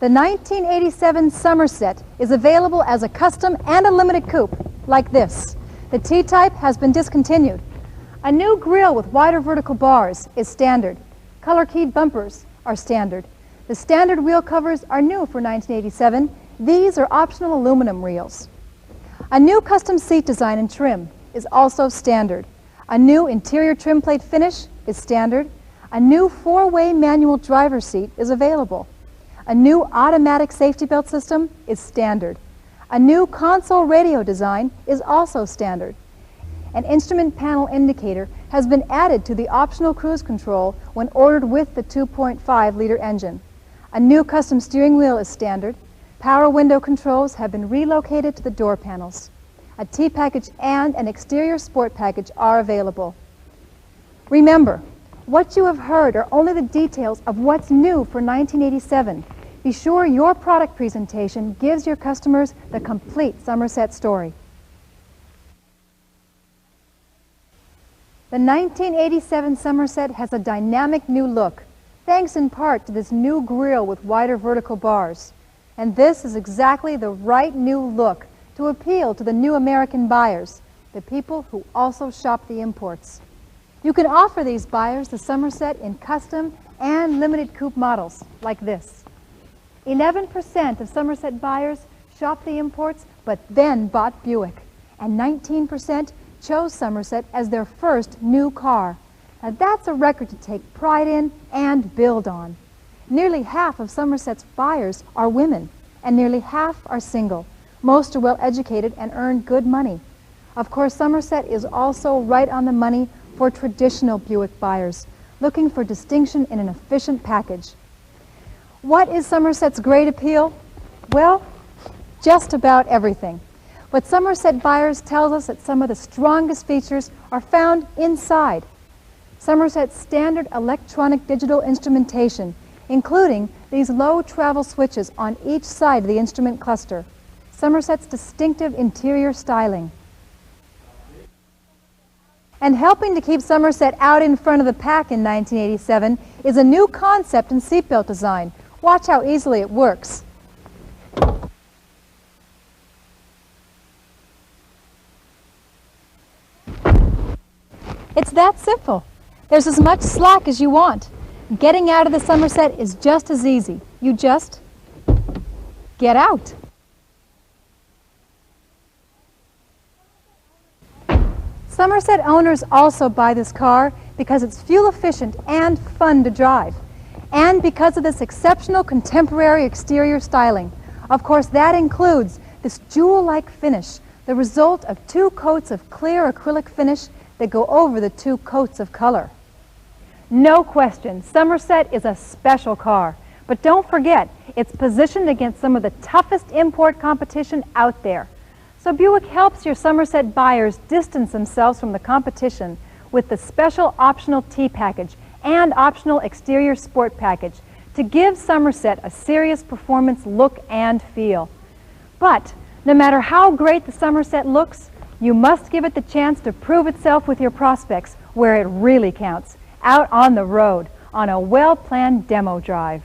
The 1987 Somerset is available as a custom and a limited coupe, like this. The T-type has been discontinued. A new grille with wider vertical bars is standard. Color-keyed bumpers are standard. The standard wheel covers are new for 1987. These are optional aluminum wheels. A new custom seat design and trim is also standard. A new interior trim plate finish is standard. A new four-way manual driver's seat is available. A new automatic safety belt system is standard. A new console radio design is also standard. An instrument panel indicator has been added to the optional cruise control when ordered with the 2.5-liter engine. A new custom steering wheel is standard. Power window controls have been relocated to the door panels. A T-package and an exterior sport package are available. Remember, what you have heard are only the details of what's new for 1987. Be sure your product presentation gives your customers the complete Somerset story. The 1987 Somerset has a dynamic new look, thanks in part to this new grille with wider vertical bars. And this is exactly the right new look to appeal to the new American buyers, the people who also shop the imports. You can offer these buyers the Somerset in custom and limited coupe models, like this. 11% of Somerset buyers shopped the imports, but then bought Buick, and 19% chose Somerset as their first new car. Now that's a record to take pride in and build on. Nearly half of Somerset's buyers are women, and nearly half are single. Most are well educated and earn good money. Of course, Somerset is also right on the money for traditional Buick buyers, looking for distinction in an efficient package. What is Somerset's great appeal? Well, just about everything. But Somerset buyers tells us that some of the strongest features are found inside. Somerset's standard electronic digital instrumentation, including these low travel switches on each side of the instrument cluster. Somerset's distinctive interior styling. And helping to keep Somerset out in front of the pack in 1987 is a new concept in seatbelt design. Watch how easily it works. It's that simple. There's as much slack as you want. Getting out of the Somerset is just as easy. You just get out. Somerset owners also buy this car because it's fuel efficient and fun to drive, and because of this exceptional contemporary exterior styling. Of course, that includes this jewel-like finish, the result of 2 coats of clear acrylic finish that go over the 2 coats of color. No question, Somerset is a special car, but don't forget, it's positioned against some of the toughest import competition out there. So Buick helps your Somerset buyers distance themselves from the competition with the special optional T-package and optional exterior sport package to give Somerset a serious performance look and feel. But no matter how great the Somerset looks, you must give it the chance to prove itself with your prospects where it really counts, out on the road, on a well-planned demo drive.